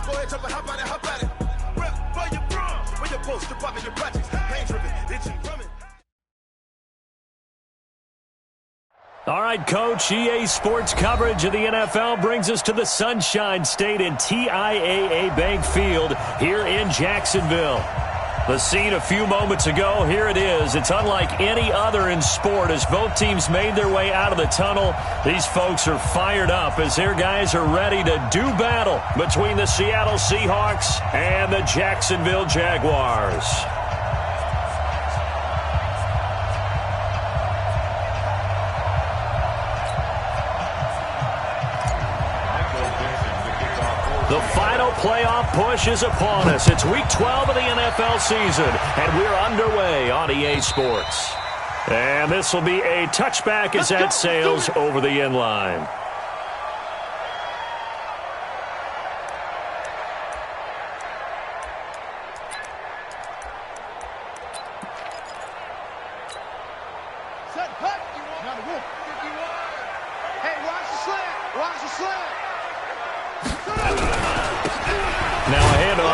Go ahead, jump and hop at it, hop at it. Rep for your bra, for your post, your pop, and your projects. Pain driven, itching, drumming. All right, Coach, EA Sports coverage of the NFL brings us to the Sunshine State in TIAA Bank Field here in Jacksonville. The scene a few moments ago, here it is. It's unlike any other in sport as both teams made their way out of the tunnel. These folks are fired up as their guys are ready to do battle between the Seattle Seahawks and the Jacksonville Jaguars. The final playoff push is upon us. It's Week 12 of the NFL season, and we're underway on EA Sports. And this will be a touchback as that sails over the end line.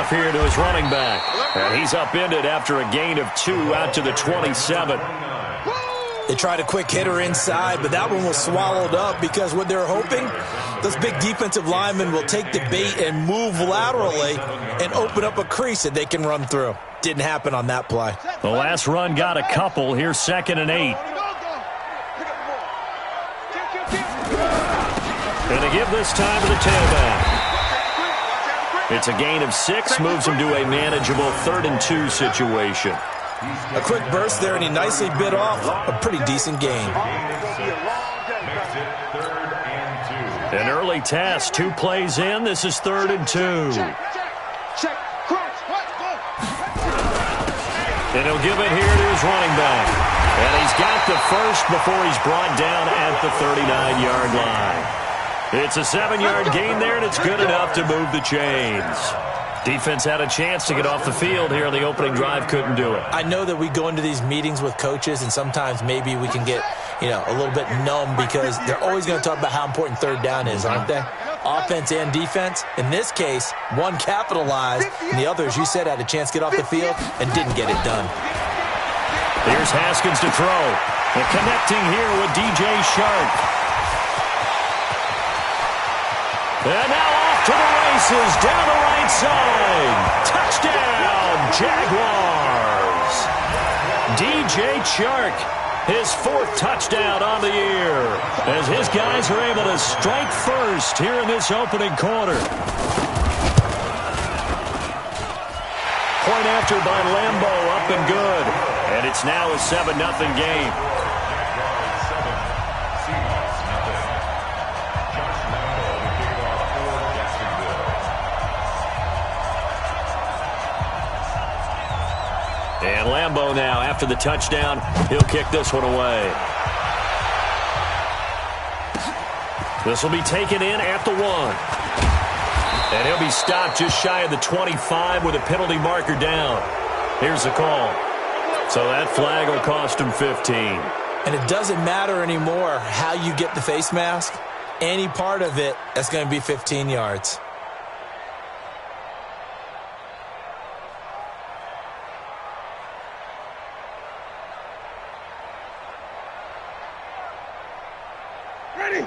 Here to his running back. And he's upended after a gain of 2 out to the 27. They tried a quick hitter inside, but that one was swallowed up because what they're hoping, those big defensive linemen will take the bait and move laterally and open up a crease that they can run through. Didn't happen on that play. The last run got a couple. Here's 2nd and 8. And they give this time to the tailback. It's a gain of 6, moves him to a manageable 3rd and 2 situation. A quick burst there, and he nicely bit off a pretty decent gain. An early test, 2 plays in. This is 3rd and 2. And he'll give it here to his running back. And he's got the first before he's brought down at the 39-yard line. It's a 7-yard gain there, and it's good enough to move the chains. Defense had a chance to get off the field here on the opening drive, couldn't do it. I know that we go into these meetings with coaches, and sometimes maybe we can get, a little bit numb because they're always going to talk about how important 3rd down is, aren't they? Offense and defense. In this case, one capitalized, and the other, as you said, had a chance to get off the field and didn't get it done. Here's Haskins to throw. And connecting here with DJ Shark. And now off to the races, down the right side. Touchdown, Jaguars. DJ Chark, his 4th touchdown on the year, as his guys are able to strike first here in this opening quarter. Point after by Lambeau, up and good. And it's now a 7-0 game. And Lambeau now, after the touchdown, he'll kick this one away. This will be taken in at the 1. And he'll be stopped just shy of the 25 with a penalty marker down. Here's the call. So that flag will cost him 15. And it doesn't matter anymore how you get the face mask. Any part of it, that's going to be 15 yards.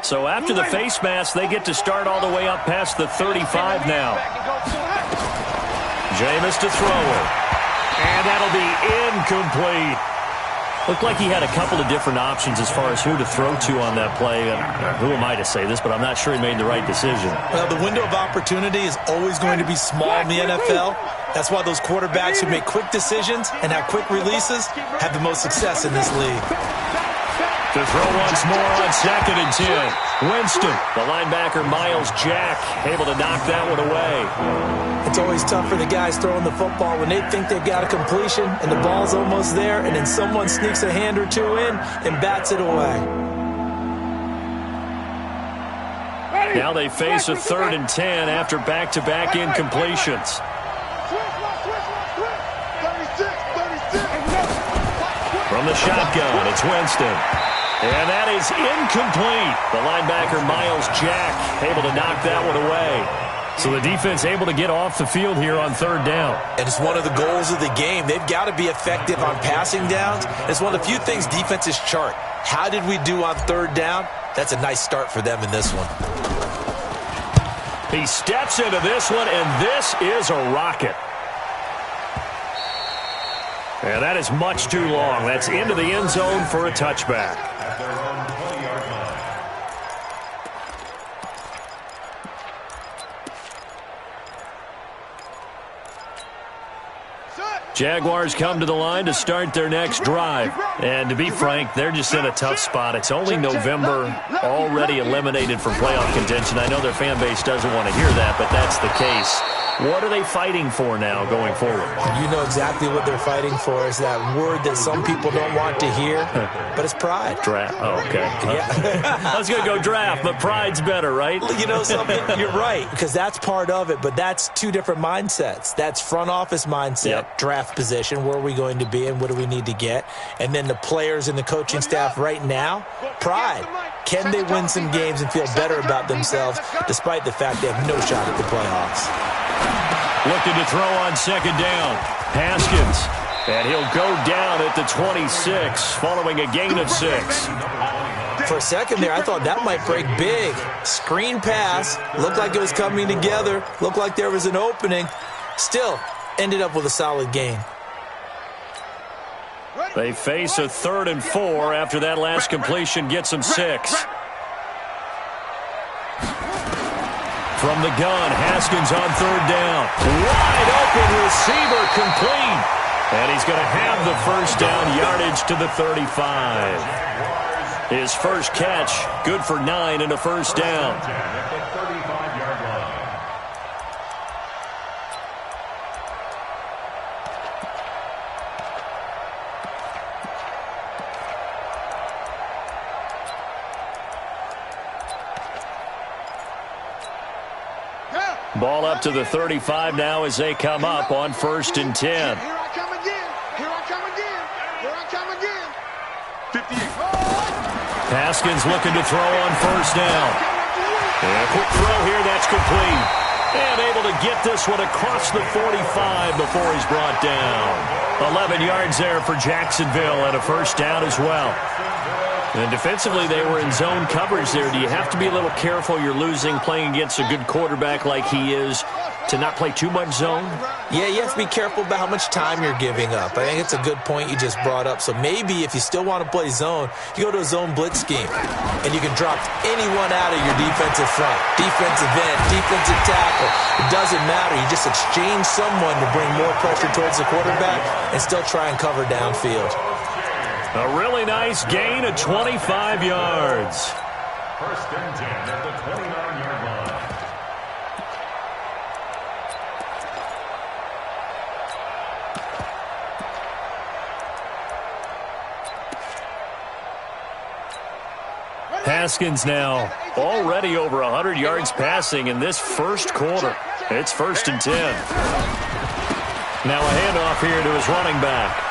So after the face mask, they get to start all the way up past the 35 now. Jameis to throw it. And that'll be incomplete. Looked like he had a couple of different options as far as who to throw to on that play. Who am I to say this, but I'm not sure he made the right decision. Well, the window of opportunity is always going to be small in the NFL. That's why those quarterbacks who make quick decisions and have quick releases have the most success in this league. To throw once more on 2nd and 10. Winston, the linebacker Miles Jack, able to knock that one away. It's always tough for the guys throwing the football when they think they've got a completion and the ball's almost there, and then someone sneaks a hand or two in and bats it away. Now they face a 3rd and 10 after back-to-back incompletions. From the shotgun, it's Winston. And that is incomplete. The linebacker, Miles Jack, able to knock that one away. So the defense able to get off the field here on third down. And it's one of the goals of the game. They've got to be effective on passing downs. It's one of the few things defenses chart. How did we do on third down? That's a nice start for them in this one. He steps into this one, and this is a rocket. And that is much too long. That's into the end zone for a touchback. Jaguars come to the line to start their next drive. And to be frank, they're just in a tough spot. It's only November, already eliminated from playoff contention. I know their fan base doesn't want to hear that, but that's the case. What are they fighting for now going forward? You know exactly what they're fighting for. Is that word that some people don't want to hear, but it's pride. Draft. Oh, okay. Yeah. I was going to go draft, but pride's better, right? You know something? You're right, because that's part of it, but that's two different mindsets. That's front office mindset, draft position, where are we going to be and what do we need to get? And then the players and the coaching staff right now, pride. Can they win some games and feel better about themselves despite the fact they have no shot at the playoffs? Looking to throw on second down. Haskins. And he'll go down at the 26 following a gain of 6. For a second there, I thought that might break big. Screen pass. Looked like it was coming together. Looked like there was an opening. Still, ended up with a solid gain. They face a 3rd and 4 after that last completion gets them 6. From the gun, Haskins on third down. Wide open receiver complete. And he's going to have the first down, yardage to the 35. His first catch, good for 9 and a first down. Ball up to the 35 now as they come up on 1st and 10. Here I come again. Here I come again. Here I come again. 58. Haskins looking to throw on 1st down. And a quick throw here, that's complete. And able to get this one across the 45 before he's brought down. 11 yards there for Jacksonville and a first down as well. And defensively, they were in zone coverage there. Do you have to be a little careful? You're losing, playing against a good quarterback like he is, to not play too much zone? Yeah, you have to be careful about how much time you're giving up. I think it's a good point you just brought up. So maybe if you still want to play zone, you go to a zone blitz scheme, and you can drop anyone out of your defensive front, defensive end, defensive tackle. It doesn't matter. You just exchange someone to bring more pressure towards the quarterback and still try and cover downfield. A really nice gain of 25 yards. 1st and 10 at the 29-yard line. Haskins now already over 100 yards passing in this first quarter. It's 1st and 10. Now a handoff here to his running back.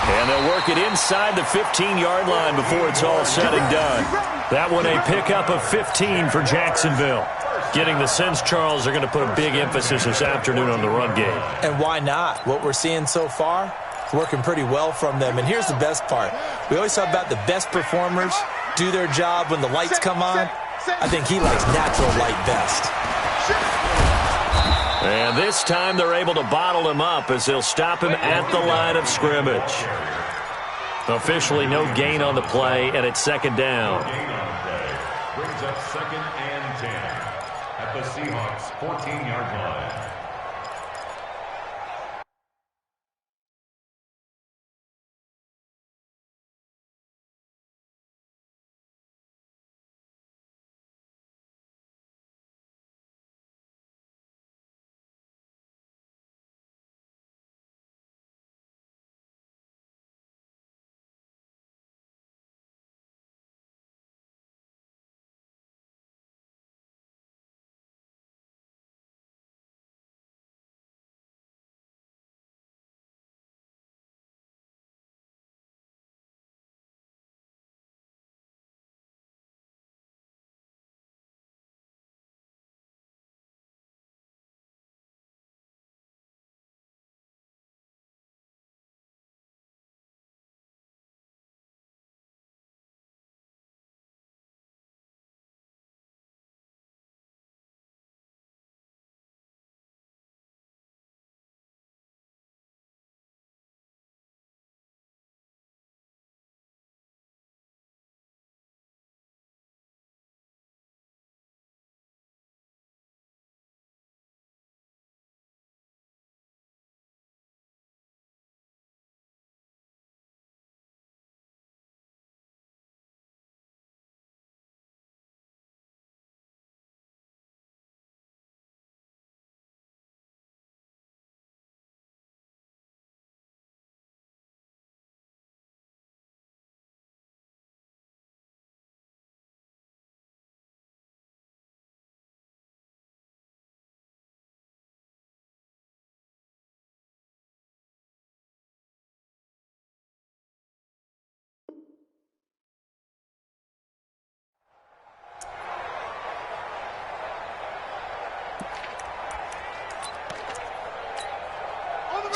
And they'll work it inside the 15-yard line before it's all said and done. That one a pickup of 15 for Jacksonville. Getting the sense, Charles, they're going to put a big emphasis this afternoon on the run game. And why not? What we're seeing so far, it's working pretty well from them. And here's the best part. We always talk about the best performers do their job when the lights come on. I think he likes natural light best. And this time they're able to bottle him up as they'll stop him at the line of scrimmage. Officially no gain on the play, and it's 2nd down. Brings up 2nd and 10 at the Seahawks 14-yard line.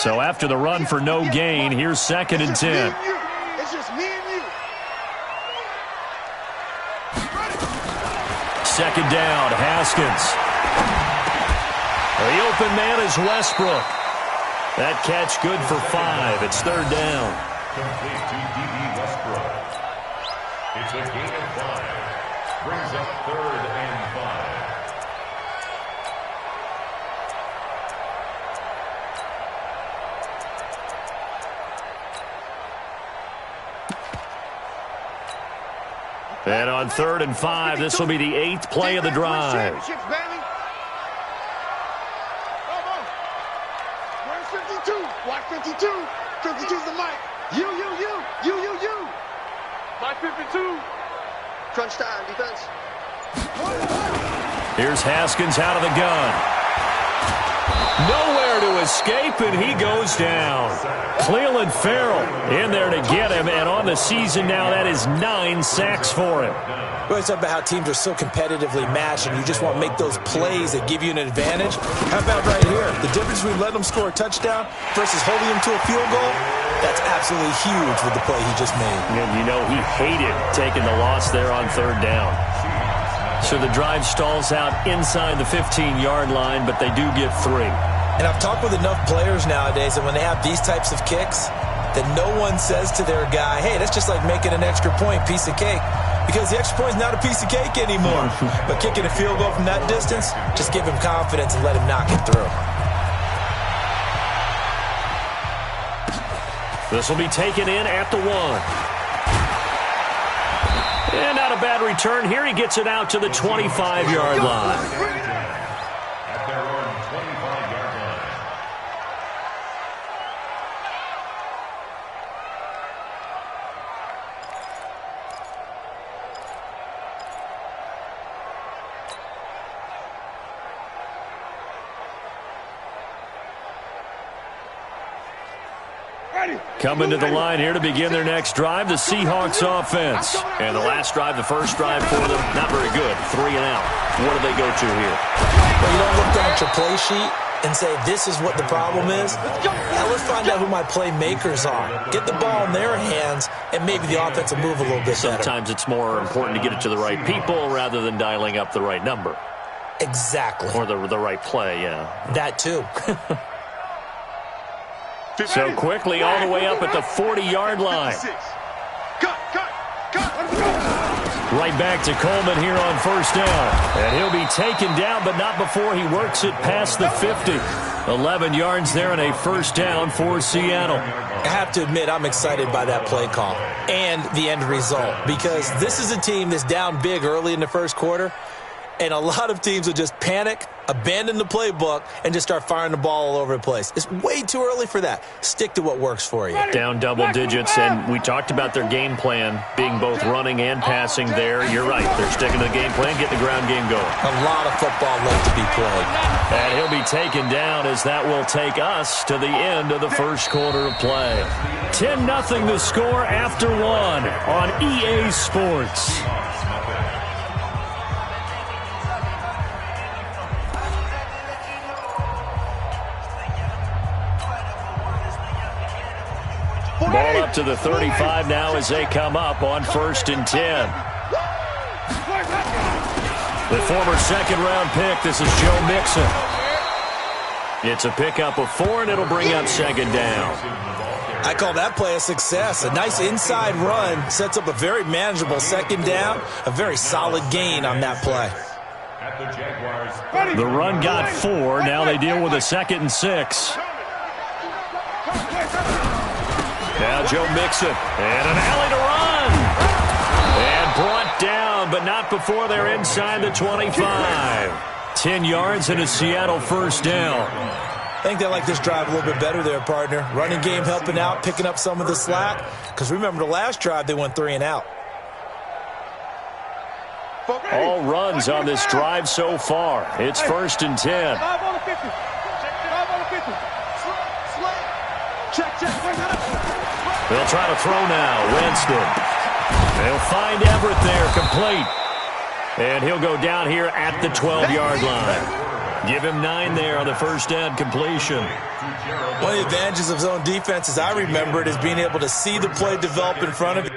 So after the run for no gain, here's 2nd and 10. It's just me and you. Second down, Haskins. The open man is Westbrook. That catch good for 5. It's 3rd down. Complete to D.B. Westbrook. It's a gain of 5. Brings up 3rd and 5. And on 3rd and 5, this will be the 8th play of the drive. Where's 52? Watch 52. 52's the mic. You. My 52. Crunch time, defense. Here's Haskins out of the gun. Nowhere to escape, and he goes down. Clelin Ferrell in there to get him, and on the season now, that is 9 sacks for him. We always talk about how teams are so competitively matched, and you just want to make those plays that give you an advantage. How about right here? The difference between letting them score a touchdown versus holding them to a field goal, that's absolutely huge with the play he just made. And you know he hated taking the loss there on 3rd down. So the drive stalls out inside the 15-yard line, but they do get 3. And I've talked with enough players nowadays that when they have these types of kicks, that no one says to their guy, hey, that's just like making an extra point, piece of cake. Because the extra point is not a piece of cake anymore. But kicking a field goal from that distance, just give him confidence and let him knock it through. This will be taken in at the 1. And not a bad return here. He gets it out to the 25-yard line. At their own 25-yard line. Coming to the line here to begin their next drive, the Seahawks offense. And the last drive, the first drive for them, not very good. 3 and out. What do they go to here? Well, you don't look down at your play sheet and say, this is what the problem is. Now let's find out who my playmakers are. Get the ball in their hands, and maybe the offense will move a little bit better. Sometimes it's more important to get it to the right people rather than dialing up the right number. Exactly. Or the right play, yeah. That too. So quickly all the way up at the 40-yard line. Right back to Coleman here on 1st down. And he'll be taken down, but not before he works it past the 50. 11 yards there and a 1st down for Seattle. I have to admit, I'm excited by that play call and the end result, because this is a team that's down big early in the first quarter, and a lot of teams will just panic, abandon the playbook, and just start firing the ball all over the place. It's way too early for that. Stick to what works for you. Down double digits, and we talked about their game plan being both running and passing there. You're right. They're sticking to the game plan, getting the ground game going. A lot of football left to be played. And he'll be taken down as that will take us to the end of the first quarter of play. 10-0 the score after 1 on EA Sports. Ball up to the 35 now as they come up on 1st and 10. The former second-round pick, this is Joe Mixon. It's a pickup of 4, and it'll bring up 2nd down. I call that play a success. A nice inside run sets up a very manageable 2nd down, a very solid gain on that play. The run got 4. Now they deal with a 2nd and 6. Now Joe Mixon, and an alley to run. And brought down, but not before they're inside the 25. 10 yards and a Seattle 1st down. I think they like this drive a little bit better there, partner. Running game helping out, picking up some of the slack. Because remember, the last drive, they went 3 and out. All runs on this drive so far. It's 1st and 10. 5 on the 50. 5 on the 50. Check. They'll try to throw now. Winston. They'll find Everett there, complete. And he'll go down here at the 12-yard line. Give him 9 there on the first down completion. One of the advantages of zone defense, as I remember it, is being able to see the play develop in front of you.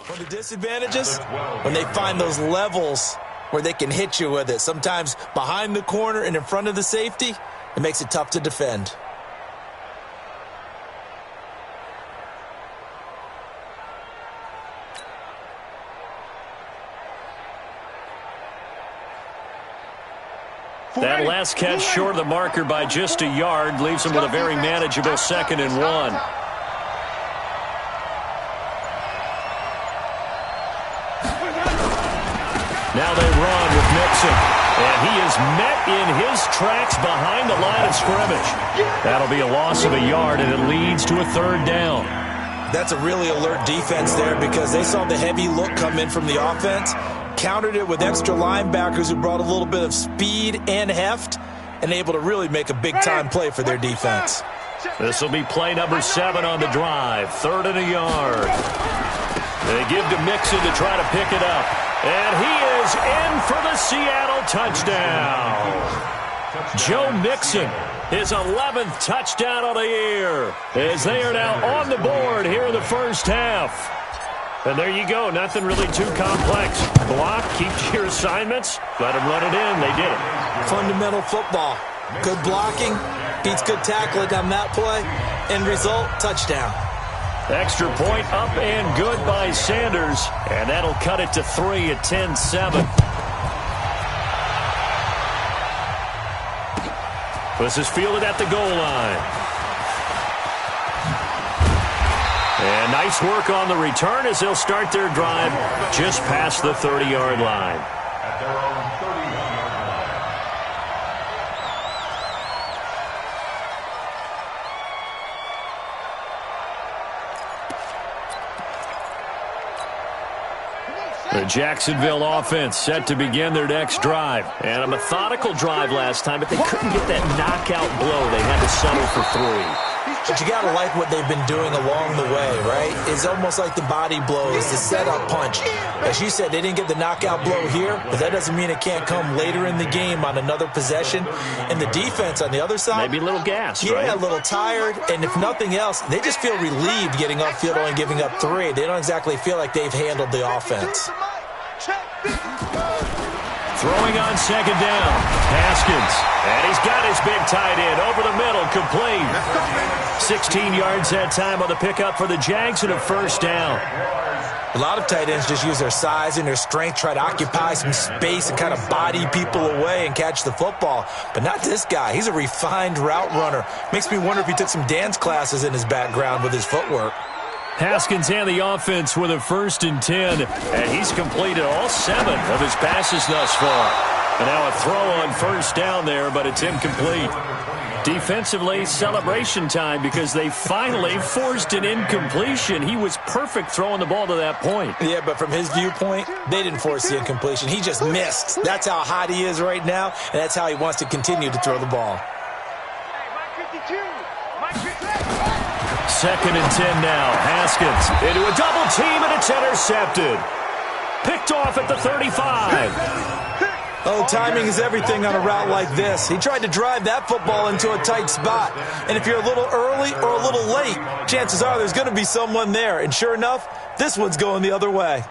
One of the disadvantages, when they find those levels where they can hit you with it, sometimes behind the corner and in front of the safety, it makes it tough to defend. That last catch short of the marker by just a yard leaves them with a very manageable 2nd and 1. Now they run with Mixon, and he is met in his tracks behind the line of scrimmage. That'll be a loss of a yard, and it leads to a 3rd down. That's a really alert defense there because they saw the heavy look come in from the offense, countered it with extra linebackers who brought a little bit of speed and heft, and able to really make a big-time play for their defense. This will be play number 7 on the drive, 3rd and a yard. They give to Mixon to try to pick it up. And he is in for the Seattle touchdown. Joe Mixon, his 11th touchdown of the year, as they are now on the board here in the first half. And there you go, nothing really too complex. Block, keep your assignments, let them run it in. They did it. Fundamental football. Good blocking, beats good tackling on that play. End result, touchdown. Extra point up and good by Sanders, and that'll cut it to 3 at 10-7. This is fielded at the goal line. And nice work on the return as they'll start their drive just past the 30-yard line. At their own 31-yard line. The Jacksonville offense set to begin their next drive. And a methodical drive last time, but they couldn't get that knockout blow. They had to settle for 3. But you got to like what they've been doing along the way, right? It's almost like the body blows, the setup punch. As you said, they didn't get the knockout blow here, but that doesn't mean it can't come later in the game on another possession. And the defense on the other side, maybe a little gassed, yeah, right? a little tired. And if nothing else, they just feel relieved getting upfield only giving up 3. They don't exactly feel like they've handled the offense. Throwing on 2nd down, Haskins. And he's got his big tight end over the middle, complete. 16 yards that time on the pickup for the Jags and a 1st down. A lot of tight ends just use their size and their strength, try to occupy some space and kind of body people away and catch the football. But not this guy. He's a refined route runner. Makes me wonder if he took some dance classes in his background with his footwork. Haskins and the offense with a 1st and 10, and he's completed all 7 of his passes thus far. And now a throw on 1st down there, but it's incomplete. Defensively, celebration time because they finally forced an incompletion. He was perfect throwing the ball to that point. Yeah, but from his viewpoint, they didn't force the incompletion. He just missed. That's how hot he is right now, and that's how he wants to continue to throw the ball. 2nd and 10 now. Haskins into a double team, and it's intercepted. Picked off at the 35. Oh, timing is everything on a route like this. He tried to drive that football into a tight spot. And if you're a little early or a little late, chances are there's going to be someone there. And sure enough, this one's going the other way.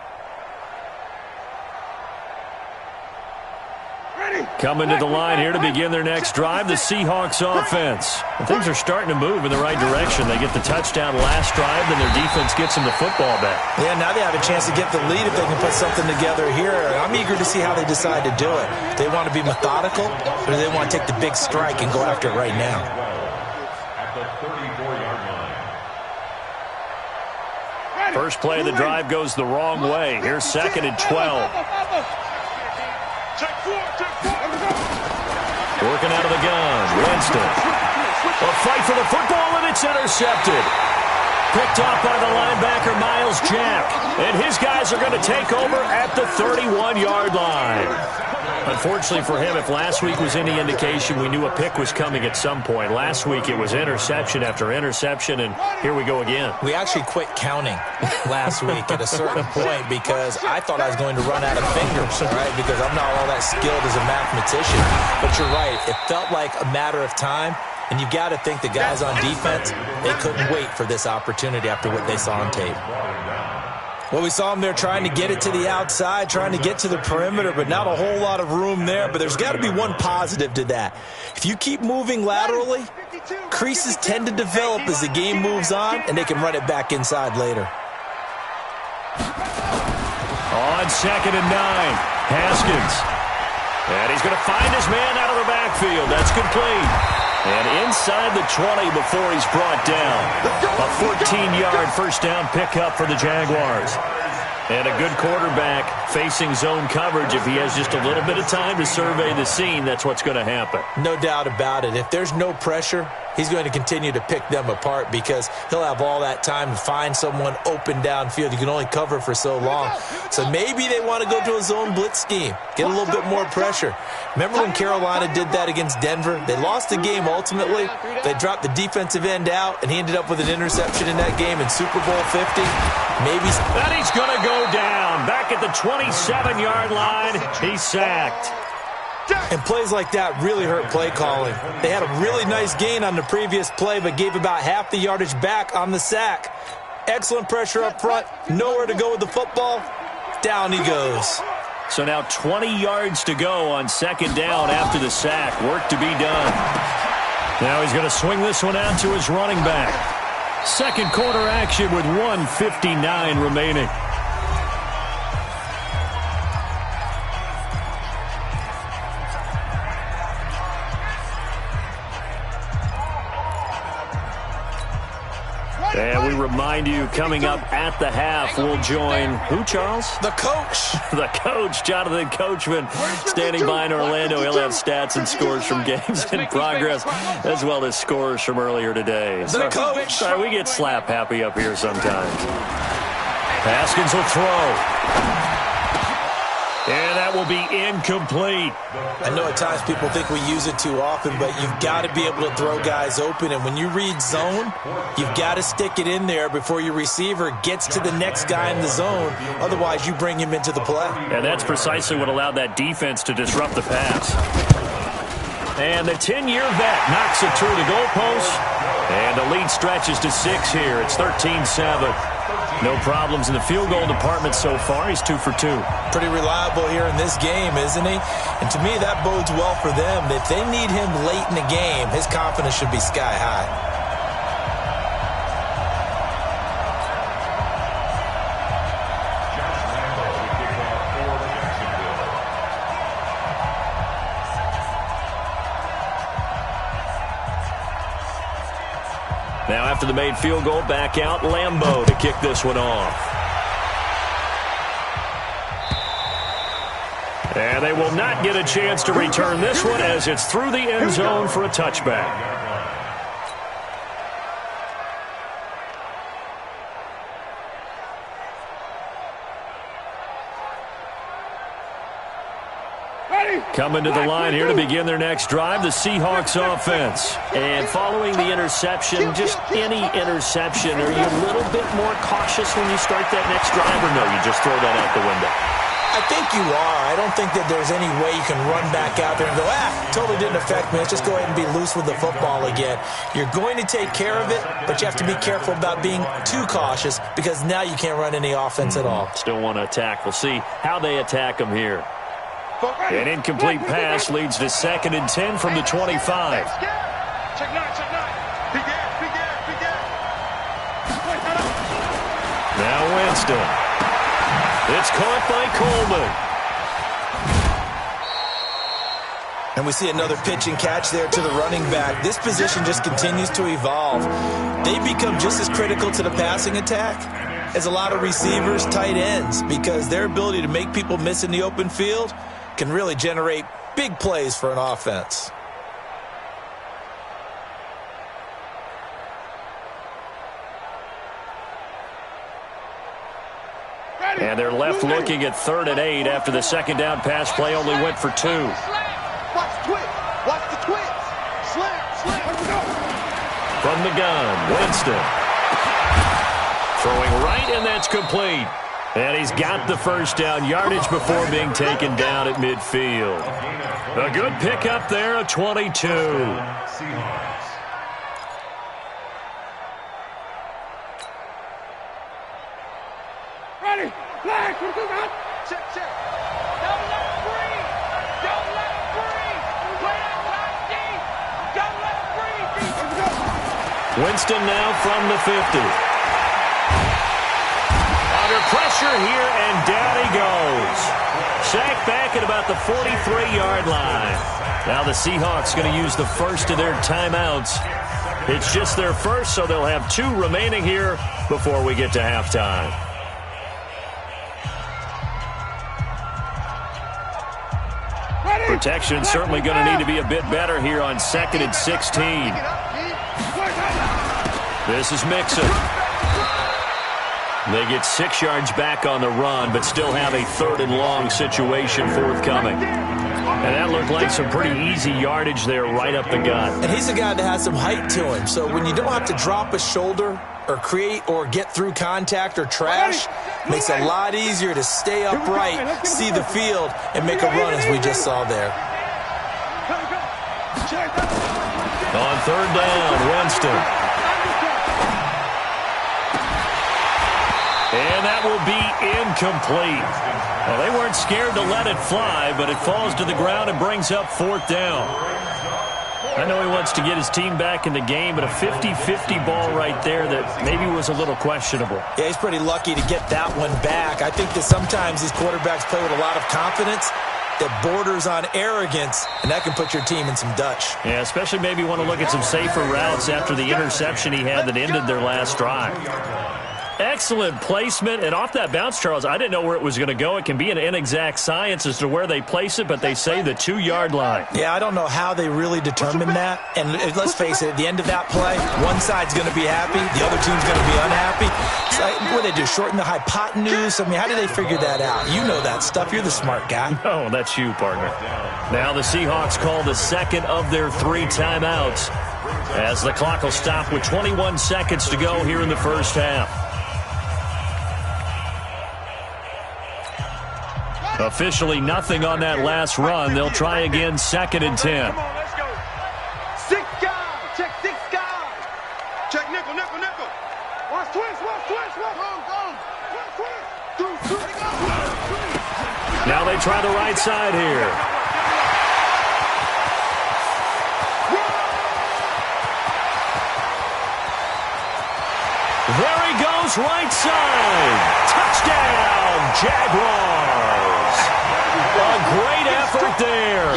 Coming to the line here to begin their next drive, the Seahawks offense. And things are starting to move in the right direction. They get the touchdown last drive, then their defense gets them the football back. Yeah, now they have a chance to get the lead if they can put something together here. I'm eager to see how they decide to do it. They want to be methodical, or do they want to take the big strike and go after it right now? At the 34-yard line. First play of the drive goes the wrong way. Here's 2nd and 12. Working out of the gun, Winston. A fight for the football, and it's intercepted. Picked off by the linebacker, Miles Jack. And his guys are going to take over at the 31-yard line. Unfortunately for him, if last week was any indication, we knew a pick was coming at some point. Last week it was interception after interception, and here we go again. We actually quit counting last week at a certain point because I thought I was going to run out of fingers, right? Because I'm not all that skilled as a mathematician. But you're right. It felt like a matter of time, and you got to think the guys on defense, they couldn't wait for this opportunity after what they saw on tape. Well, we saw them there trying to get it to the outside, trying to get to the perimeter, but not a whole lot of room there. But there's got to be one positive to that. If you keep moving laterally, creases tend to develop as the game moves on, and they can run it back inside later. On 2nd and 9, Haskins. And he's going to find his man out of the backfield. That's complete. And inside the 20 before he's brought down. A 14-yard first down pickup for the Jaguars. And a good quarterback facing zone coverage. If he has just a little bit of time to survey the scene, that's what's going to happen. No doubt about it. If there's no pressure, he's going to continue to pick them apart because he'll have all that time to find someone open downfield. You can only cover for so long. So maybe they want to go to a zone blitz scheme, get a little bit more pressure. Remember when Carolina did that against Denver? They lost the game ultimately. They dropped the defensive end out, and he ended up with an interception in that game in Super Bowl 50. Maybe. And he's going to go down. Back at the 27-yard line, he's sacked. And plays like that really hurt play calling. They had a really nice gain on the previous play, but gave about half the yardage back on the sack. Excellent pressure up front. Nowhere to go with the football. Down he goes. So now 20 yards to go on 2nd down after the sack. Work to be done. Now he's going to swing this one out to his running back. Second quarter action with 1:59 remaining. And we remind you, coming up at the half, we'll join who, Charles? The coach. The coach, Jonathan Coachman, standing by in Orlando. He'll have stats and scores from games in progress, as well as scores from earlier today. The coach. Sorry, we get slap happy up here sometimes. Haskins will throw. And that will be incomplete. I know at times people think we use it too often, but you've got to be able to throw guys open. And when you read zone, you've got to stick it in there before your receiver gets to the next guy in the zone. Otherwise, you bring him into the play. And that's precisely what allowed that defense to disrupt the pass. And the 10-year vet knocks it through the goalpost. And the lead stretches to 6 here. It's 13-7. No problems in the field goal department so far. He's 2 for 2. Pretty reliable here in this game, isn't he? And to me, that bodes well for them. If they need him late in the game, his confidence should be sky high. Now after the made field goal, back out Lambeau to kick this one off. And they will not get a chance to return this one as it's through the end zone for a touchback. Coming to the line here to begin their next drive, the Seahawks offense. And following the interception, just any interception, are you a little bit more cautious when you start that next drive, or no, you just throw that out the window? I think you are. I don't think that there's any way you can run back out there and go, totally didn't affect me. Let's just go ahead and be loose with the football again. You're going to take care of it, but you have to be careful about being too cautious because now you can't run any offense at all. Still want to attack. We'll see how they attack them here. An incomplete pass leads to 2nd and 10 from the 25. Now Winston. It's caught by Coleman. And we see another pitch and catch there to the running back. This position just continues to evolve. They become just as critical to the passing attack as a lot of receivers, tight ends, because their ability to make people miss in the open field can really generate big plays for an offense. And they're left looking at 3rd and 8 after the second down pass play only went for 2. Watch the twist. Watch the twist. Slam. From the gun, Winston. Throwing right, and that's complete. And he's got the first down yardage before being taken down at midfield. A good pickup there, a 22. Seahawks. Ready. Flag. Check. Don't let it breathe. Don't let it breathe. Play that line deep. Don't let it breathe. Winston now from the 50. Under pressure here, and down he goes. Sacked back at about the 43-yard line. Now the Seahawks going to use the first of their timeouts. It's just their first, so they'll have 2 remaining here before we get to halftime. Protection certainly going to need to be a bit better here on 2nd and 16. This is Mixon. They get 6 yards back on the run, but still have a 3rd and long situation forthcoming. And that looked like some pretty easy yardage there right up the gut. And he's a guy that has some height to him, so when you don't have to drop a shoulder or create or get through contact or trash, makes it a lot easier to stay upright, see the field, and make a run as we just saw there. On 3rd down, Winston. And that will be incomplete. Well, they weren't scared to let it fly, but it falls to the ground and brings up 4th down. I know he wants to get his team back in the game, but a 50-50 ball right there that maybe was a little questionable. Yeah, he's pretty lucky to get that one back. I think that sometimes these quarterbacks play with a lot of confidence that borders on arrogance, and that can put your team in some Dutch. Yeah, especially maybe want to look at some safer routes after the interception he had that ended their last drive. Excellent placement, and off that bounce, Charles, I didn't know where it was going to go. It can be an inexact science as to where they place it, but they say the 2-yard line. Yeah, I don't know how they really determine that. And let's face it, at the end of that play, one side's going to be happy, the other team's going to be unhappy. So, what do they do, shorten the hypotenuse? I mean, how do they figure that out? You know that stuff. You're the smart guy. No, that's you, partner. Now the Seahawks call the second of their 3 timeouts as the clock will stop with 21 seconds to go here in the first half. Officially nothing on that last run. They'll try again, 2nd and 10. Come on, let's go. 6 guys. Check 6 guys. Check nickel. Watch twist. Now they try the right side here. There he goes, right side. Touchdown, Jaguars. A great effort there.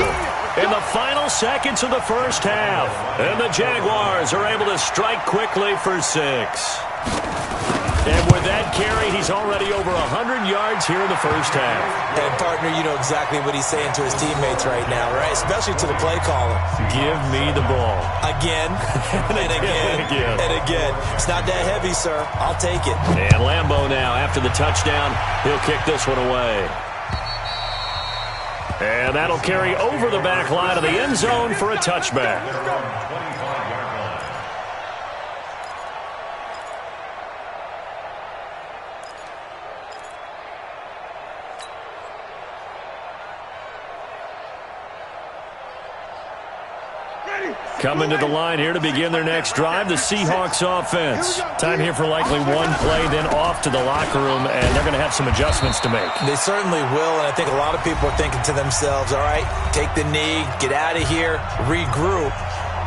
And the final seconds of the first half. And the Jaguars are able to strike quickly for 6. And with that carry, he's already over 100 yards here in the first half. And, partner, you know exactly what he's saying to his teammates right now, right? Especially to the play caller. Give me the ball. Again, and again, and again. It's not that heavy, sir. I'll take it. And Lambeau now, after the touchdown, he'll kick this one away. And that'll carry over the back line of the end zone for a touchback. Coming to the line here to begin their next drive, the Seahawks offense. Time here for likely one play, then off to the locker room, and they're going to have some adjustments to make. They certainly will, and I think a lot of people are thinking to themselves, all right, take the knee, get out of here, regroup.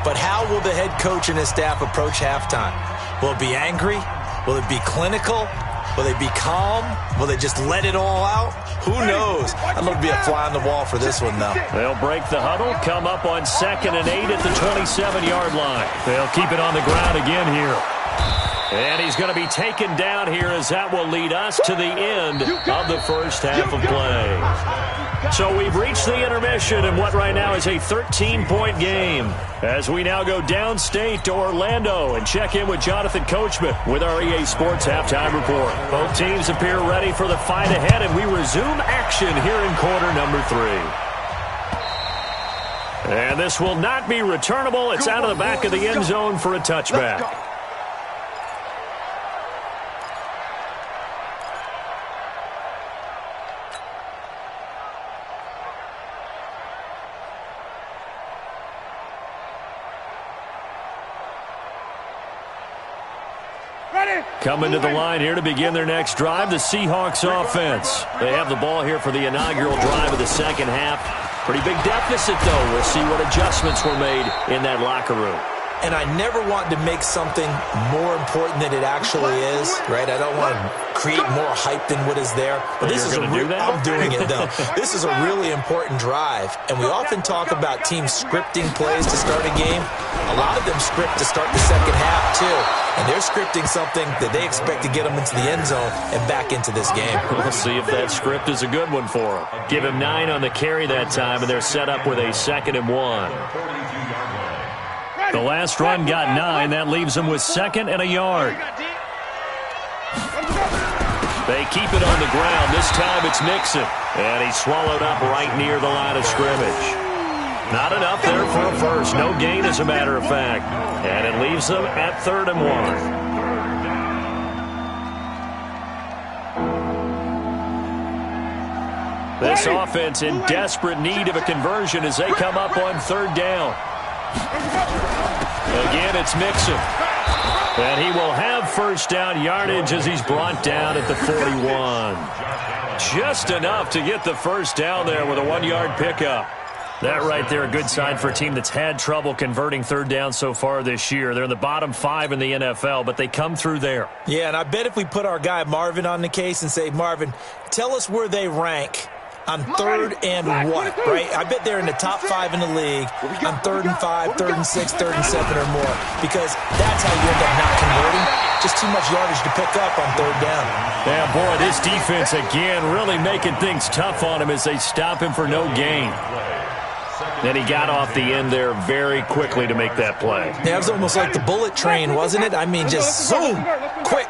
But how will the head coach and his staff approach halftime? Will it be angry? Will it be clinical? Will they be calm? Will they just let it all out? Who knows? I'd love to be a fly on the wall for this one, though. They'll break the huddle, come up on 2nd and 8 at the 27-yard line. They'll keep it on the ground again here. And he's going to be taken down here as that will lead us to the end of the first half of play. So we've reached the intermission in what right now is a 13-point game as we now go downstate to Orlando and check in with Jonathan Coachman with our EA Sports Halftime Report. Both teams appear ready for the fight ahead, and we resume action here in quarter number 3. And this will not be returnable. It's out of the back of the end zone for a touchback. Coming to the line here to begin their next drive, the Seahawks offense. They have the ball here for the inaugural drive of the second half. Pretty big deficit, though. We'll see what adjustments were made in that locker room. And I never want to make something more important than it actually is, right? I don't want to create more hype than what is there. But this is I'm doing it, though. This is a really important drive. And we often talk about teams scripting plays to start a game. A lot of them script to start the second half, too. And they're scripting something that they expect to get them into the end zone and back into this game. We'll see if that script is a good one for them. Give him 9 on the carry that time, and they're set up with a 2nd and 1. The last run got 9. That leaves them with 2nd and a yard. They keep it on the ground. This time it's Mixon. And he's swallowed up right near the line of scrimmage. Not enough there for a first. No gain, as a matter of fact. And it leaves them at 3rd and 1. This offense in desperate need of a conversion as they come up on 3rd down. Again, it's Mixon. And he will have first down yardage as he's brought down at the 41. Just enough to get the first down there with a 1-yard pickup. That right there, a good sign for a team that's had trouble converting 3rd down so far this year. They're in the bottom 5 in the NFL, but they come through there. Yeah, and I bet if we put our guy Marvin on the case and say, Marvin, tell us where they rank on 3rd and 1, right? I bet they're in the top 5 in the league on 3rd and 5, 3rd and 6, 3rd and 7 or more, because that's how you end up not converting. Just too much yardage to pick up on 3rd down. Yeah, boy, this defense again really making things tough on him as they stop him for no gain. And he got off the end there very quickly to make that play. Yeah, it was almost like the bullet train, wasn't it? I mean, just zoom, quick,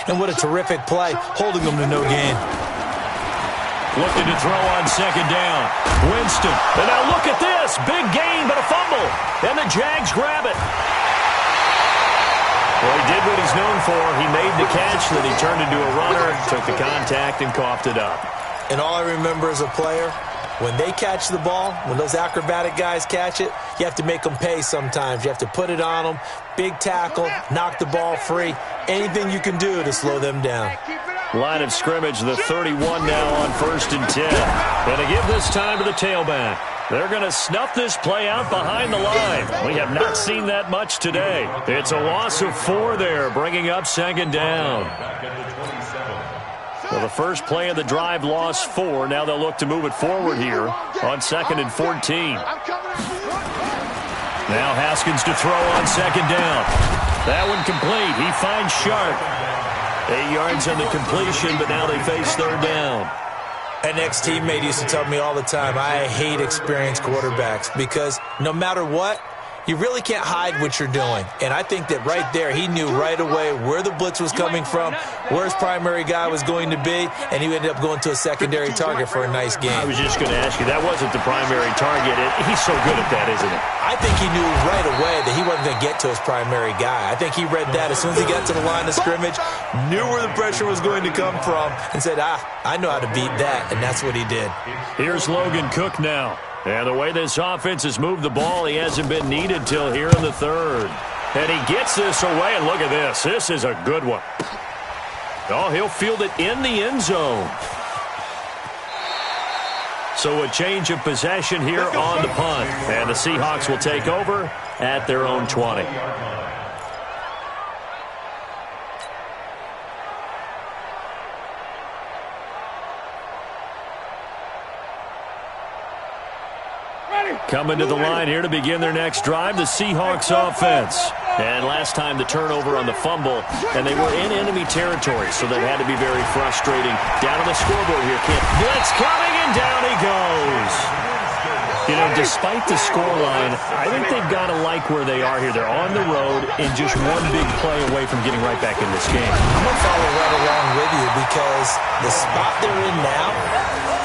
and what a terrific play, holding them to no gain. Looking to throw on 2nd down. Winston. And now look at this. Big gain, but a fumble. And the Jags grab it. Well, he did what he's known for. He made the catch, then he turned into a runner, took the contact, and coughed it up. And all I remember as a player, when they catch the ball, when those acrobatic guys catch it, you have to make them pay sometimes. You have to put it on them. Big tackle, knock the ball free. Anything you can do to slow them down. Line of scrimmage, the 31 now on 1st and 10. And to give this time to the tailback. They're going to snuff this play out behind the line. We have not seen that much today. It's a loss of 4 there, bringing up 2nd down. Well, the first play of the drive lost 4. Now they'll look to move it forward here on 2nd and 14. Now Haskins to throw on 2nd down. That one complete. He finds Sharp. 8 yards on the completion, but now they face 3rd down. An ex-teammate used to tell me all the time, I hate experienced quarterbacks because no matter what, you really can't hide what you're doing. And I think that right there, he knew right away where the blitz was coming from, where his primary guy was going to be, and he ended up going to a secondary target for a nice game. I was just going to ask you, that wasn't the primary target. He's so good at that, isn't he? I think he knew right away that he wasn't going to get to his primary guy. I think he read that as soon as he got to the line of scrimmage, knew where the pressure was going to come from, and said, I know how to beat that, and that's what he did. Here's Logan Cook now. And the way this offense has moved the ball, he hasn't been needed till here in the 3rd. And he gets this away, and look at this. This is a good one. Oh, he'll field it in the end zone. So a change of possession here on the punt. And the Seahawks will take over at their own 20. Coming to the line here to begin their next drive, the Seahawks offense. And last time the turnover on the fumble, and they were in enemy territory, so that had to be very frustrating. Down on the scoreboard here, Kent. Blitz coming, and down he goes. You know, despite the scoreline, I think they've got to like where they are here. They're on the road and just one big play away from getting right back in this game. I'm going to follow right along with you because the spot they're in now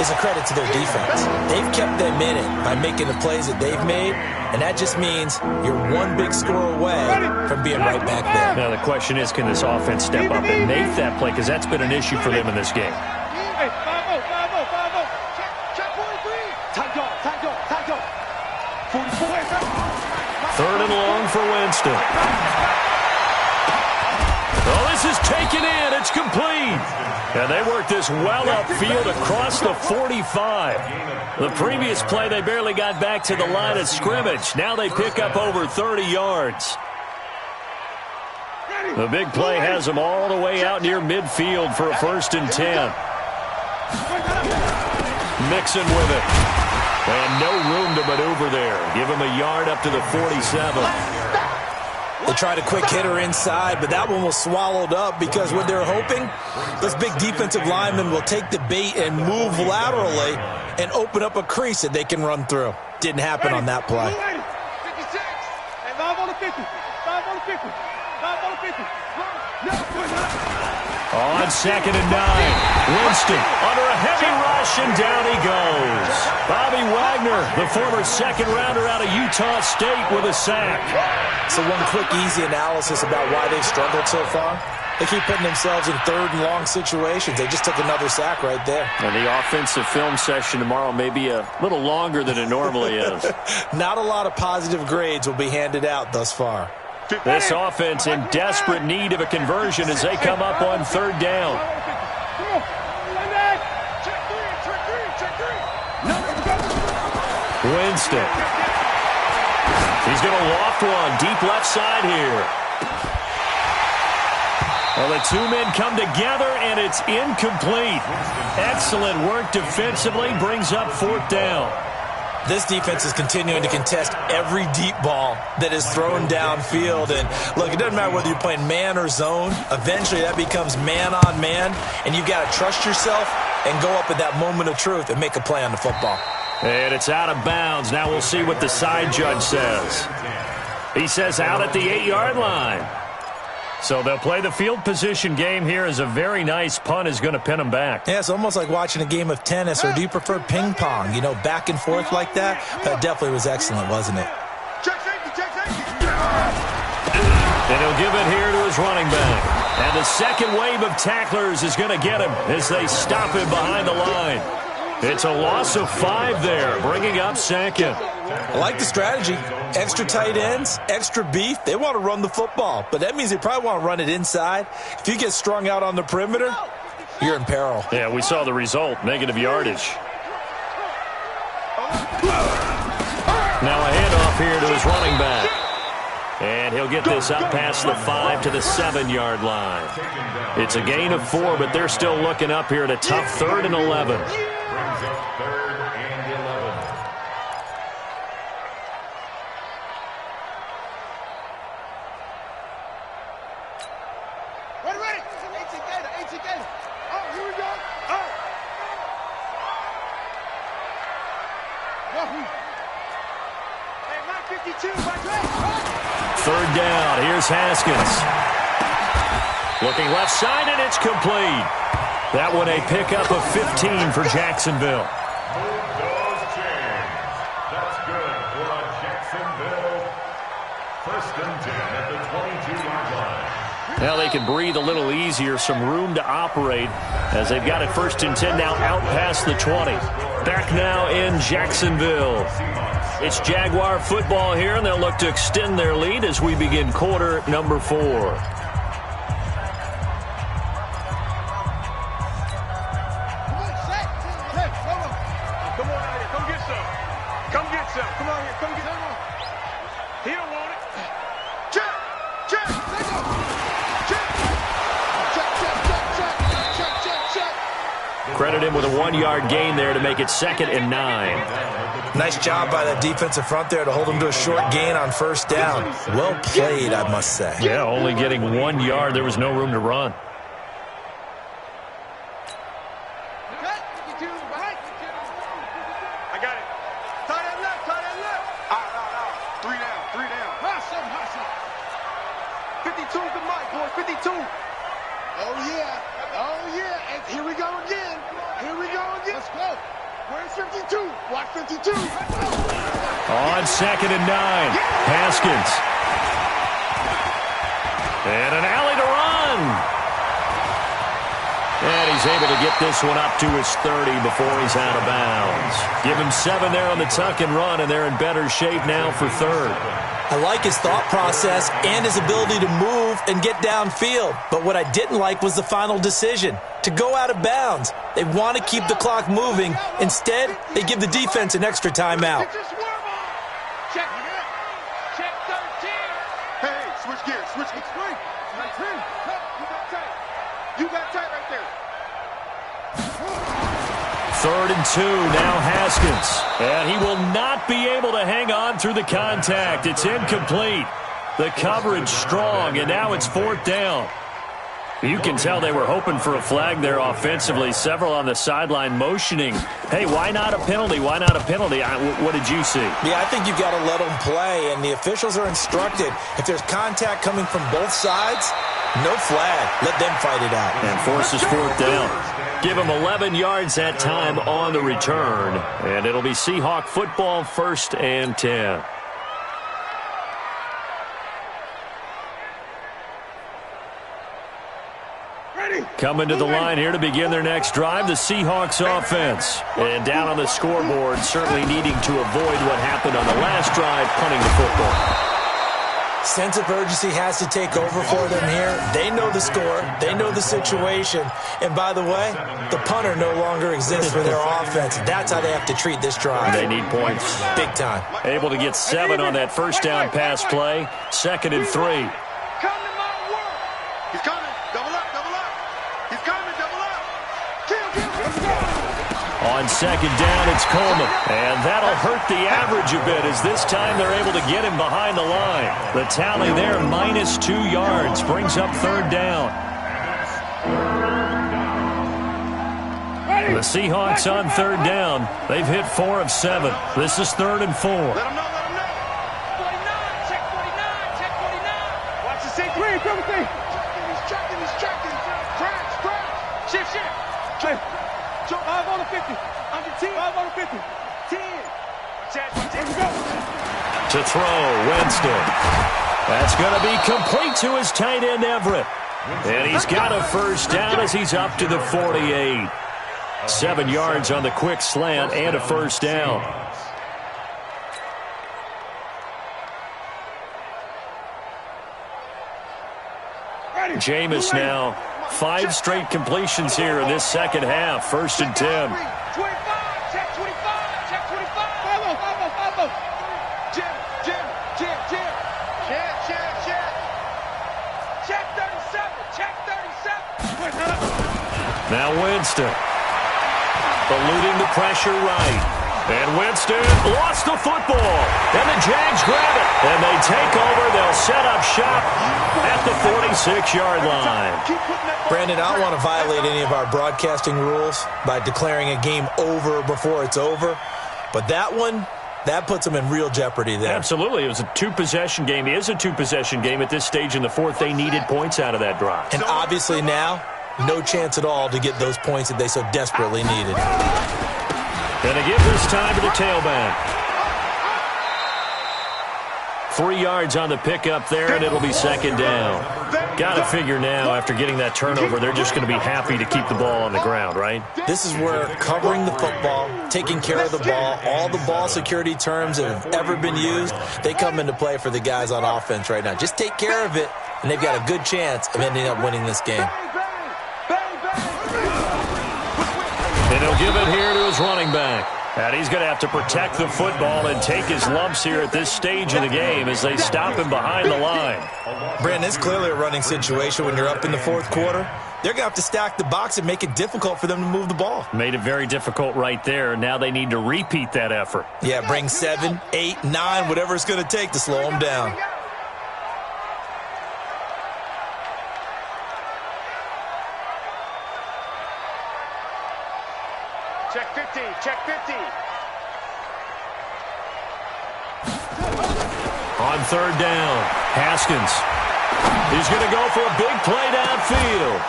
is a credit to their defense. They've kept them in it by making the plays that they've made, and that just means you're one big score away from being right back there. Now the question is, can this offense step up and make that play? Because that's been an issue for them in this game. Hey, 5-0, 5-0, 5-0. Check 43. Tight go, tight go, tight go. 44. 3rd and long for Winston. Oh, this is taken in. It's complete. And they work this well upfield across the 45. The previous play, they barely got back to the line of scrimmage. Now they pick up over 30 yards. The big play has them all the way out near midfield for a 1st and 10. Mixon with it. And no room to maneuver there. Give him a yard up to the 47. They tried a quick hitter inside, but that one was swallowed up because what they're hoping, those big defensive linemen will take the bait and move laterally and open up a crease that they can run through. Didn't happen on that play. 56. And 5 on the 50. 5 on the 50. 5 on the 50. On 2nd and 9. Winston under a heavy rush, and down he goes. Bobby Wagner, the former 2nd rounder out of Utah State, with a sack. So one quick, easy analysis about why they've struggled so far. They keep putting themselves in 3rd and long situations. They just took another sack right there. And the offensive film session tomorrow may be a little longer than it normally is. Not a lot of positive grades will be handed out thus far. This offense in desperate need of a conversion as they come up on 3rd down. Winston. He's going to loft one deep left side here. Well, the 2 men come together, and it's incomplete. Excellent work defensively, brings up 4th down. This defense is continuing to contest every deep ball that is thrown downfield. And, look, it doesn't matter whether you're playing man or zone. Eventually, that becomes man-on-man, and you've got to trust yourself and go up at that moment of truth and make a play on the football. And it's out of bounds. Now we'll see what the side judge says. He says out at the 8-yard line. So they'll play the field position game here as a very nice punt is going to pin them back. Yeah, it's almost like watching a game of tennis, or do you prefer ping pong? You know, back and forth like that? That definitely was excellent, wasn't it? And he'll give it here to his running back. And the second wave of tacklers is going to get him as they stop him behind the line. It's a loss of 5 there, bringing up 2nd. I like the strategy. Extra tight ends, extra beef. They want to run the football, but that means they probably want to run it inside. If you get strung out on the perimeter, you're in peril. Yeah, we saw the result, negative yardage. Now a handoff here to his running back. And he'll get this up past the 5 to the 7-yard line. It's a gain of 4, but they're still looking up here at a tough 3rd and 11. Brings up 3rd and 11. Ready. 18 Gator. Oh, here we go. Oh. Hey, Mike 52, Mike. 3rd down. Here's Haskins. Looking left side, and it's complete. That one a pickup of 15 for Jacksonville. Move those chains. That's good for a Jacksonville 1st and 10 at the 22-yard line. Now they can breathe a little easier, some room to operate as they've got it 1st and 10 now out past the 20. Back now in Jacksonville. It's Jaguar football here, and they'll look to extend their lead as we begin quarter number 4. Come on, out here. Come get some. Come get some. Come on here. Come get some. He don't want it. Check. Let's go. Check. Credit him with a 1-yard gain there to make it 2nd and 9. Nice job by the defensive front there to hold him to a short gain on 1st down. Well played, I must say. Yeah, only getting 1 yard. There was no room to run. I got it. Tight end left. Out. 3 down. Hustle. 52 is the mic, boys. 52. Oh, yeah. And here we go again. Let's go. Where's 52? Watch 52. On 2nd and 9. Haskins. And an alley to run. And he's able to get this one up to his 30 before he's out of bounds. Give him 7 there on the tuck and run, and they're in better shape now for 3rd. I like his thought process and his ability to move and get downfield. But what I didn't like was the final decision, to go out of bounds. They want to keep the clock moving. Instead, they give the defense an extra timeout. Check 13. Hey, switch gears. Swing. 19. You got tight right there. 3rd and 2, now Haskins. And he will not be able to hang on through the contact. It's incomplete. The coverage strong, and now it's 4th down. You can tell they were hoping for a flag there offensively. Several on the sideline motioning. Hey, why not a penalty? What did you see? Yeah, I think you've got to let them play, and the officials are instructed. If there's contact coming from both sides, no flag. Let them fight it out. And forces 4th down. Give him 11 yards that time on the return. And it'll be Seahawk football 1st and 10. Coming to the line here to begin their next drive, the Seahawks offense. And down on the scoreboard, certainly needing to avoid what happened on the last drive, punting the football. Sense of urgency has to take over for them here. They know the score. They know the situation. And by the way, the punter no longer exists for their offense. That's how they have to treat this drive. They need points. Big time. Able to get 7 on that 1st down pass play. 2nd and 3. Come to my work. He's coming. Double up. He's coming. Double up. Kill. On 2nd down, it's Coleman. And that'll hurt the average a bit as this time they're able to get him behind the line. The tally there, minus 2 yards, brings up 3rd down. The Seahawks on 3rd down. They've hit 4 of 7. This is 3rd and 4. Let him know. 49. Check 49. Watch the same. He's checking. Crash. Shift. Hey. 5 on the 50. Under 10. 5 on the 50. 10. Here we go. To throw, Winston. That's going to be complete to his tight end, Everett. And he's got a 1st down as he's up to the 48. 7 yards on the quick slant and a 1st down. Jameis now 5 straight completions here in this 2nd half. 1st and 10. 25. Check 25. Follow. Jim. Now Winston. Eluding the pressure right. And Winston lost the football. And the Jags grab it. And they take over. They'll set up shop at the 46-yard line. Brandon, I don't want to violate any of our broadcasting rules by declaring a game over before it's over. But that one, that puts them in real jeopardy there. Absolutely. It was a two-possession game. It is a two-possession game at this stage in the fourth. They needed points out of that drive. And obviously now, no chance at all to get those points that they so desperately needed. And they give this time to the tailback. 3 yards on the pickup there, and it'll be second down. Got to figure now, after getting that turnover, they're just going to be happy to keep the ball on the ground, right? This is where covering the football, taking care of the ball, all the ball security terms that have ever been used, they come into play for the guys on offense right now. Just take care of it, and they've got a good chance of ending up winning this game. And he'll give it here to his running back. And he's going to have to protect the football and take his lumps here at this stage of the game as they stop him behind the line. Brandon, it's clearly a running situation when you're up in the fourth quarter. They're going to have to stack the box and make it difficult for them to move the ball. Made it very difficult right there. Now they need to repeat that effort. Yeah, bring 7, 8, 9, whatever it's going to take to slow them down. Check 50, check 50. On third down, Haskins. He's going to go for a big play downfield.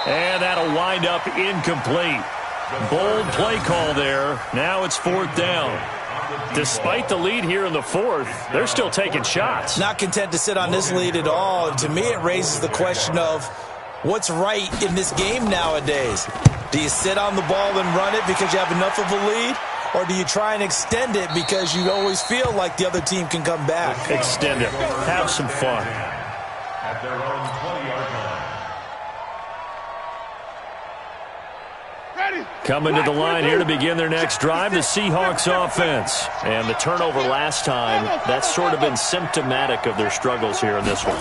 And that'll wind up incomplete. Bold play call there. Now it's fourth down. Despite the lead here in the fourth, they're still taking shots. Not content to sit on this lead at all. And to me, it raises the question of what's right in this game nowadays. Do you sit on the ball and run it because you have enough of a lead? Or do you try and extend it because you always feel like the other team can come back? Extend it. Have some fun. At their own 20-yard line. Coming to the line here to begin their next drive, the Seahawks offense. And the turnover last time, that's sort of been symptomatic of their struggles here in this one.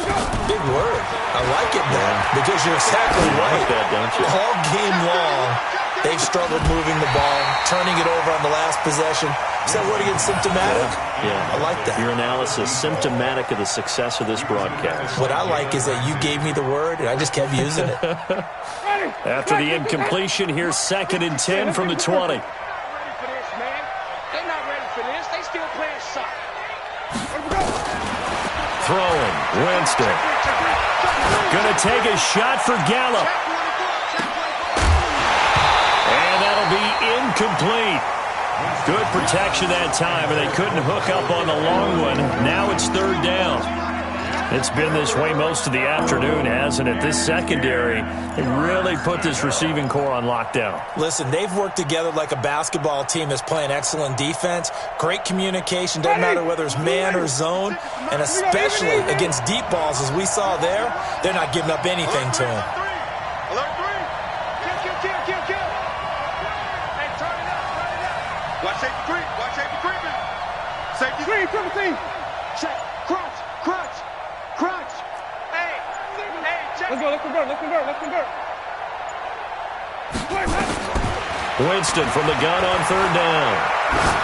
Big word. I like it, man, because you're exactly right. Like that, don't you? All game long, they've struggled moving the ball, turning it over on the last possession. Is that word again, symptomatic? Yeah. I like that. Your analysis, symptomatic of the success of this broadcast. What I like is that you gave me the word, and I just kept using it. After the incompletion, here's 2nd and 10 from the 20. Ready for this, man. They're not ready for this. They still playing soccer. Throwing, Winston. Gonna take a shot for Gallup. And that'll be incomplete. Good protection that time, and they couldn't hook up on the long one. Now it's third down. It's been this way most of the afternoon, hasn't it? This secondary, they really put this receiving core on lockdown. Listen, they've worked together like a basketball team that's playing excellent defense. Great communication, doesn't matter whether it's man or zone. And especially against deep balls, as we saw there, they're not giving up anything to them. Alert 3. Kill. Hey, turn it up. Watch safety creep. Watch safety creeping. Safety creep, 17. Check. Crunch. Hey, check. Let's convert. Winston from the gun on third down.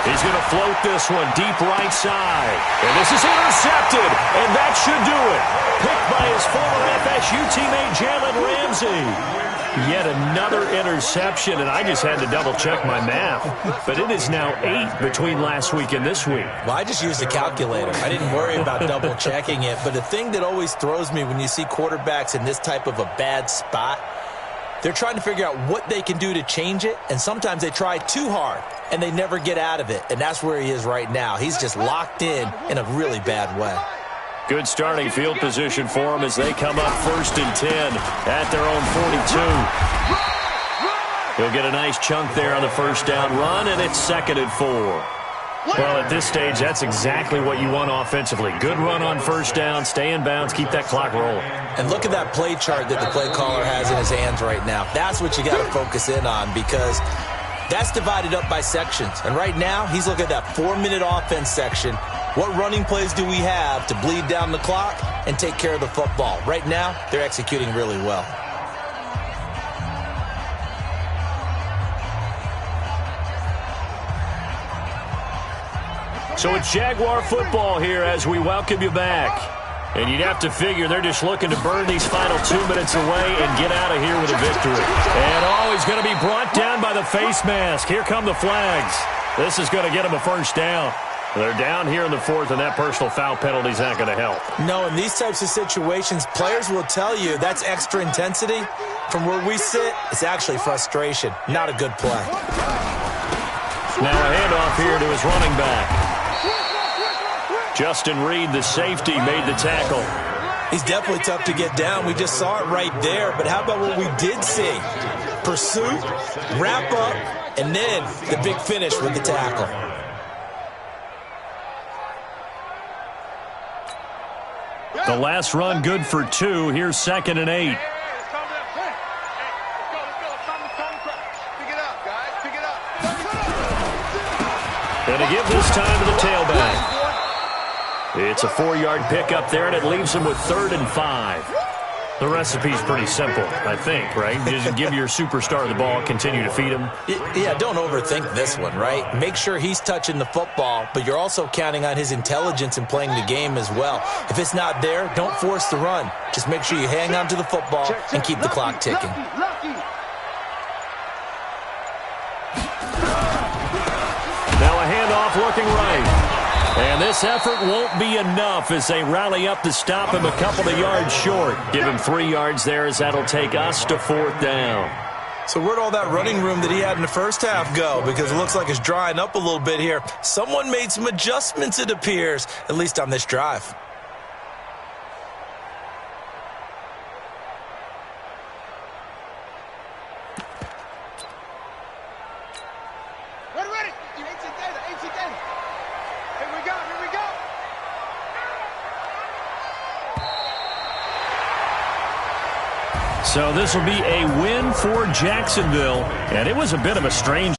He's going to float this one deep right side. And this is intercepted. And that should do it. Picked by his former FSU teammate Jalen Ramsey. Yet another interception, and I just had to double-check my math. But it is now 8 between last week and this week. Well, I just used a calculator. I didn't worry about double-checking it. But the thing that always throws me when you see quarterbacks in this type of a bad spot, they're trying to figure out what they can do to change it, and sometimes they try too hard, and they never get out of it. And that's where he is right now. He's just locked in a really bad way. Good starting field position for them as they come up 1st and 10 at their own 42. He'll get a nice chunk there on the first down run, and it's 2nd and 4. Well, at this stage, that's exactly what you want offensively. Good run on first down, stay in bounds, keep that clock rolling. And look at that play chart that the play caller has in his hands right now. That's what you got to focus in on because that's divided up by sections. And right now, he's looking at that 4-minute offense section. What running plays do we have to bleed down the clock and take care of the football? Right now, they're executing really well. So it's Jaguar football here as we welcome you back. And you'd have to figure they're just looking to burn these final 2 minutes away and get out of here with a victory. And he's going to be brought down by the face mask. Here come the flags. This is going to get them a first down. They're down here in the fourth, and that personal foul penalty is not going to help. No, in these types of situations, players will tell you that's extra intensity. From where we sit, it's actually frustration. Not a good play. Now a handoff here to his running back. Justin Reed, the safety, made the tackle. He's definitely tough to get down. We just saw it right there. But how about what we did see? Pursuit, wrap up, and then the big finish with the tackle. The last run good for 2. Here's 2nd and 8. And to give this time to the tailback. It's a 4-yard pickup there, and it leaves him with 3rd and 5. The recipe's pretty simple, I think, right? Just give your superstar the ball, continue to feed him. Yeah, don't overthink this one, right? Make sure he's touching the football, but you're also counting on his intelligence in playing the game as well. If it's not there, don't force the run. Just make sure you hang on to the football and keep the clock ticking. Now a handoff looking right. And this effort won't be enough as they rally up to stop him a couple of yards short. Give him 3 yards there as that'll take us to 4th down. So where'd all that running room that he had in the first half go? Because it looks like it's drying up a little bit here. Someone made some adjustments, it appears, at least on this drive. So this will be a win for Jacksonville, and it was a bit of a strange